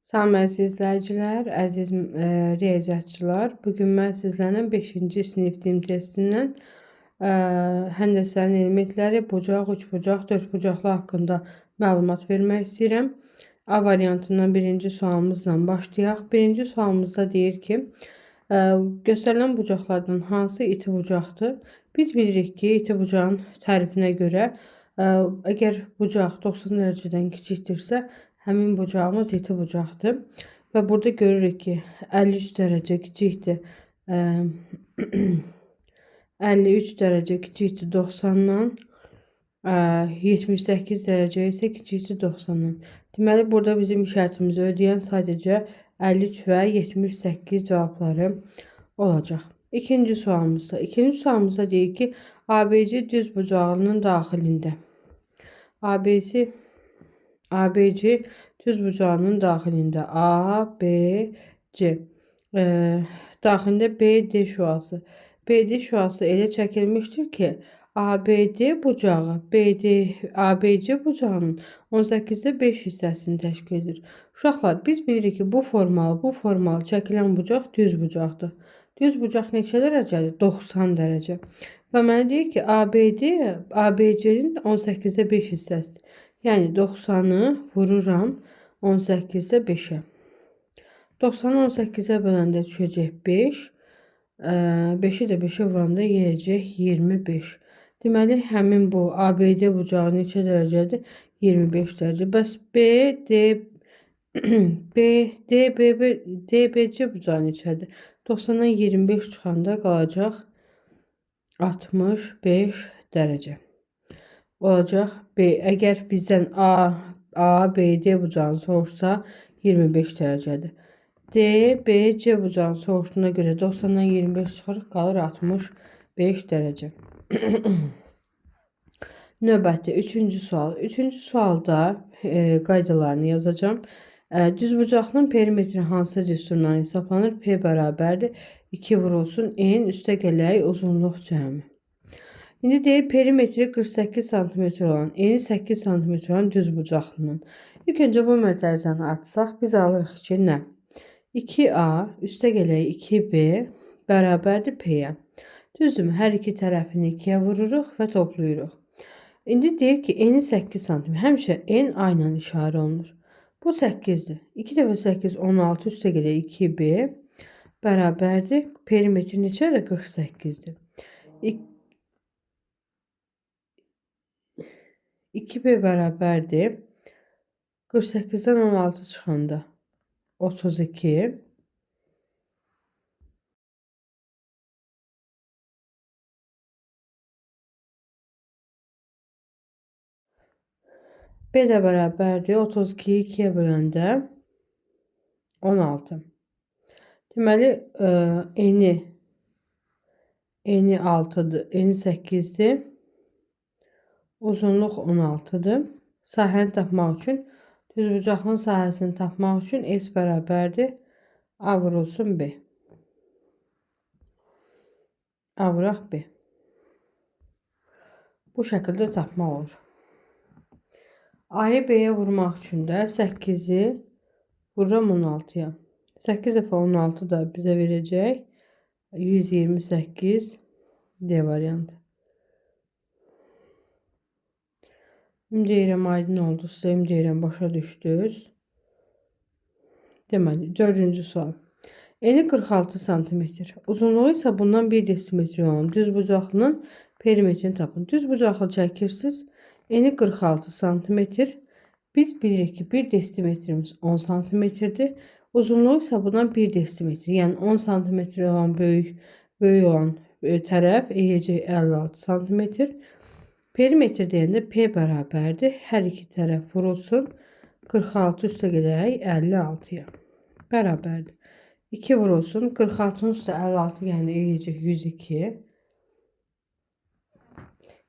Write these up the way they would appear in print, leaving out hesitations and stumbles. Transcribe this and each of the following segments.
Salam əziz izləyicilər, əziz riyaziyyatçılar. Bugün mən sizlərlə 5-ci sinif din testindən həndəsənin elementləri, bucaq, üçbucaq, dördbucaqlı haqqında məlumat vermək istəyirəm. A variantından birinci sualımızla başlayaq. Birinci sualımızda deyir ki, göstərilən bucaqlardan hansı iti bucaqdır? Biz bilirik ki, iti bucağın tərifinə görə əgər bucaq 90 dərəcədən kiçikdirsə, həmin bucağımız iti bucaqdır. Və burada görürük ki, 53 dərəcə kiçikdir. 53 dərəcə kiçikdir 90-dan. 78 dərəcə isə kiçikdir 90-dan. Deməli, burada bizim işarətimizi ödəyən sadəcə 53 və 78 cavabları olacaq. İkinci sualımızda deyir ki, ABC düz bucağının daxilində. ABC düz bucağının daxilində ABC daxilində BD şüası. BD şüası elə çəkilmişdir ki, ABD bucağı ABC bucağının 18'də 5 hissəsini təşkil edir. Uşaqlar, biz bilirik ki, bu formalı çəkilən bucaq düz bucaqdır. Düz bucaq neçə dərəcədir? 90 dərəcə. Və mənə deyir ki, ABC'nin 18'də 5 hissəsidir. Yəni 90'ı vururam 18'də 5'ə. 90'ı 18'ə böləndə düşəcək 5. 5'i də 5'ə vuranda gələcək 25. Deməli, həmin bu ABD bucağı neçə dərəcədir? 25 dərəcə. Bəs DBC bucağı neçədir? 90'dan 25 çıxanda qalacaq 65 dərəcə. Olacaq B. Əgər bizdən ABD bucağını soruşsa 25 dərəcədir. DBC bucağını soruşduğuna görə 90'dan 25 çıxırıq, qalır 65 dərəcə. Növbəti 3-cü sual. 3-cü sualda qaydalarını yazacağım. Düz bucaqlının perimetri hansı düsturdan hesablanır? P bərabərdir 2 vurulsun n üstə gələk uzunluq cəmi. İndi deyir perimetri 48 cm olan, eni 8 cm olan düz bucaqlının. İlk öncə bu mötərizəni açsaq biz alırıq ki, nə? 2A üstə gələk 2B bərabərdir P-yə. Düzdürmü? Hər iki tərəfini 2'yə vururuq və toplayırıq. İndi deyir ki, eni 8 cm. Həmişə n ayla işarə olunur. Bu 8'dir. 2 dəfə 8 16 üstə gələk 2B bərabərdir. Perimetri neçədir? 48'dir. 2B bərabərdir. 48'dən 16 çıxanda 32. B də bərabərdir. 32'yi 2'yə böləndə 16. Deməli, eni 6'dır, eni 8'dir. Uzunluq 16'dır. Sahəni tapmaq üçün, düz bucaqlının sahəsini tapmaq üçün S bərabərdir. A vurulsun B. A vuraq B. Bu şəkildə tapmaq olur. A'yı B'yə vurmaq üçün də 8'i vururam 16'ya. 8 dəfə 16 da bizə verəcək 128 D variantı. Ümid edirəm aydın oldu sizə, ümid edirəm başa düşdünüz. Deməli, 4-cü sual. Eni 46 cm. Uzunluğu isə bundan 1 desimetr olan düz bucaqlının perimetrini tapın. Düz bucaqlı çəkirsiniz. Eni 46 cm. Biz bilirik ki, 1 desimetrimiz 10 cm-dir. Uzunluğu isə bundan 1 desimetr. Yəni 10 cm olan böyük olan tərəf eləyəcək 56 cm. Perimetr deyəndə P bərabərdir. Hər iki tərəf vurulsun. 46 üstə gələk 56'ya. Bərabərdir. 2 vurulsun. 46'nın üstə 56 yəni eləyəcək 102.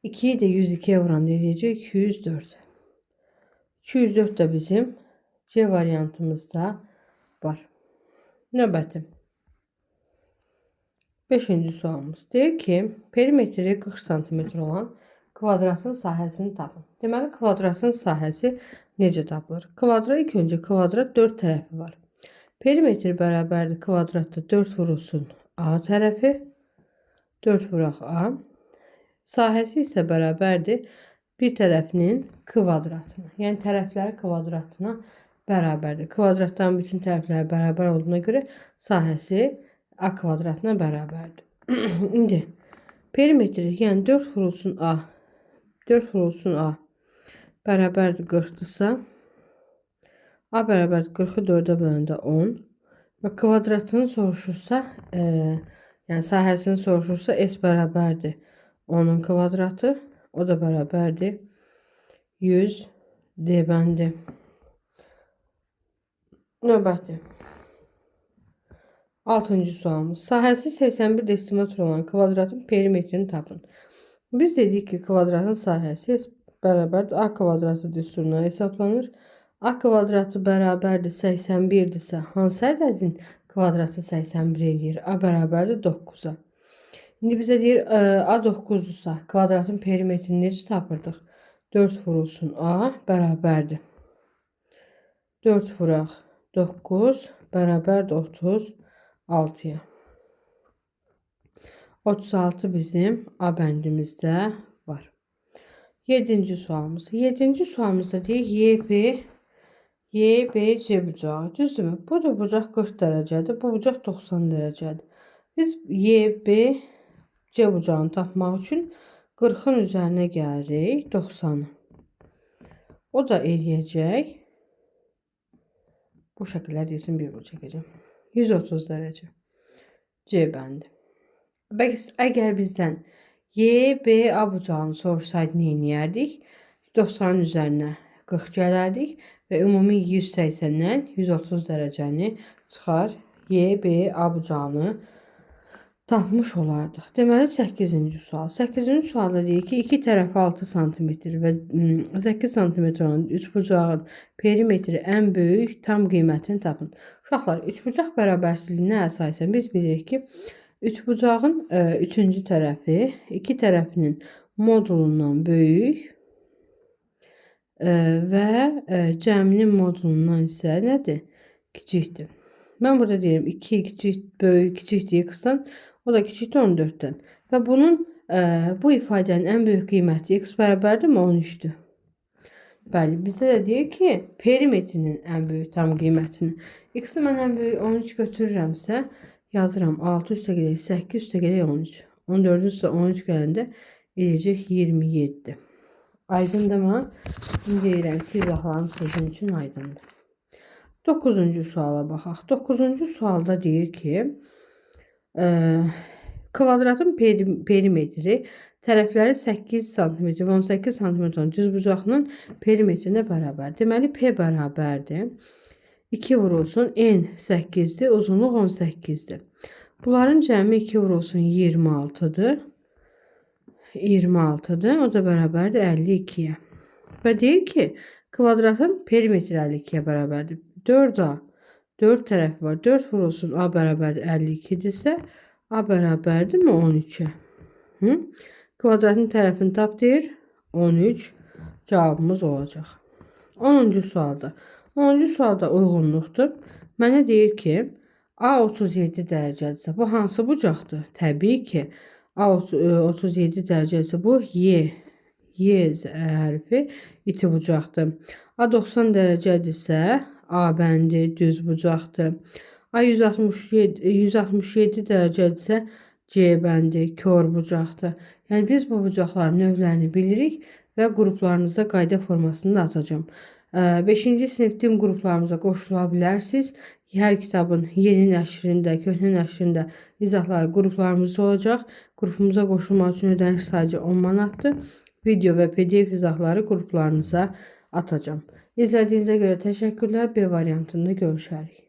2'yi də 102'yə vuranda eləyəcək 204. 204 də bizim C variantımızda var. Növbəti. 5-ci sualımız. Deyir ki, perimetri 40 cm olan kvadratın sahəsini tapın. Deməli, kvadratın sahəsi necə tapılır? Kvadrat ilk öncə kvadrat 4 tərəfi var. Perimetr bərabərdir kvadratda 4 vurulsun A tərəfi. 4 vuraq A. Sahəsi isə bərabərdir bir tərəfinin kvadratına. Yəni tərəfləri kvadratına bərabərdir. Kvadratdan bütün tərəfləri bərabər olduğuna görə sahəsi A kvadratına bərabərdir. İndi perimetri, yəni 4 vurulsun A. 4 vurulsun A bərabərdir 40-dırsa, A bərabərdir 40-ı 4-ə böləndə 10 və kvadratını soruşursa, yəni sahəsini soruşursa S bərabərdir 10'un kvadratı, o da bərabərdir 100 D bəndi. Növbəti 6-cı sualımız. Sahəsi 81 desimetr olan kvadratın perimetrini tapın. Biz dedik ki, kvadratın sahəsi bərabərdir A kvadratı düsturuna hesablanır. A kvadratı bərabərdir 81-dirsə, hansı ədədin kvadratı 81 eləyir? A bərabərdir 9-a. İndi bizə deyir, A 9-dursa, kvadratın perimetrini necə tapırdıq? 4 vurulsun A bərabərdir. 4 vuraq 9 bərabərdir 36-ya. 36 bizim A bəndimizdə var. 7-ci sualımız. 7-ci sualımızda deyir YBC bucağı. Düzdürmü? Bu da bucaq 40 dərəcədir. Bu bucaq 90 dərəcədir. Biz YBC bucağını tapmaq üçün 40'ın üzərinə gəlirik 90'ı. O da eləyəcək. Bu şəkillər desin bir bu çəkəcəm. 130 dərəcə. C bəndi. Əgər bizdən YBA bucağını sorsaydı nə edərdik? 90'ın üzərinə 40 gələrdik və ümumi 180'dən 130 dərəcəni çıxar YBA bucağını tapmış olardıq. Deməli 8-ci sual. 8-ci sualda deyir ki, iki tərəfi 6 cm və 8 cm olan üçbucağın perimetri ən böyük tam qiymətini tapın. Uşaqlar, üçbucaq bərabərsizliyinə əsasən biz bilirik ki, üçbucağın 3-cü tərəfi iki tərəfinin modulundan böyük və cəminin modulundan isə nədir? Kiçikdir. Mən burada deyirəm 2 kiçik, böyük, kiçikdir x-dan, o da kiçikdir 14'dən. Və bunun bu ifadənin ən böyük qiyməti x bərabərdirmi? 13'dür. Bəli, bizə də deyir ki, perimetrinin ən böyük tam qiymətini. X-i mən ən böyük 13 götürürəmsə, yazıram 6 üstə gedək 8 üstə gedək 13. 14 üstə 13 gələndə eləyəcək 27. Aydındırmı? İndi deyirəm ki, izahlarım sizin üçün aydındır. 9-cu suala baxaq. 9-cu sualda deyir ki, kvadratın perimetri tərəfləri 8 cm və 18 cm olan düzbucağının perimetrinə bərabər. Deməli, P bərabərdir. 2 vurulsun N 8'dir, uzunluq 18'dir. Bunların cəmi 2 vurulsun 26'dır. 26'dır, o da bərabərdir 52'yə. Və deyir ki, kvadratın perimetri 52'yə bərabərdir. 4A, 4 tərəfi var. 4 vurulsun A bərabərdir 52'dirsə, A bərabərdirmi 13'ə? Kvadratın tərəfini tap deyir, 13 cavabımız olacaq. 10-cu sualda. 10-cu sualda uyğunluqdur. Mənə deyir ki, A 37 dərəcədirsə, bu hansı bucaqdır? Təbii ki, A 37 dərəcədirsə, bu Y hərfi iti bucaqdır. A 90 dərəcədirsə, A bəndi düz bucaqdır. A 167 dərəcədirsə, C bəndi kör bucaqdır. Yəni biz bu bucaqların növlərini bilirik və qruplarınıza qayda formasında atacağım. 5-ci sinif din qruplarımıza qoşula bilərsiniz. Hər kitabın yeni nəşrində, köhnə nəşrində izahları qruplarımızda olacaq. Qrupumuza qoşulmaq üçün ödəniş sadəcə 10 manatdır. Video və PDF izahları qruplarınıza atacağım. İzlədiyinizə görə təşəkkürlər. B variantında görüşərik.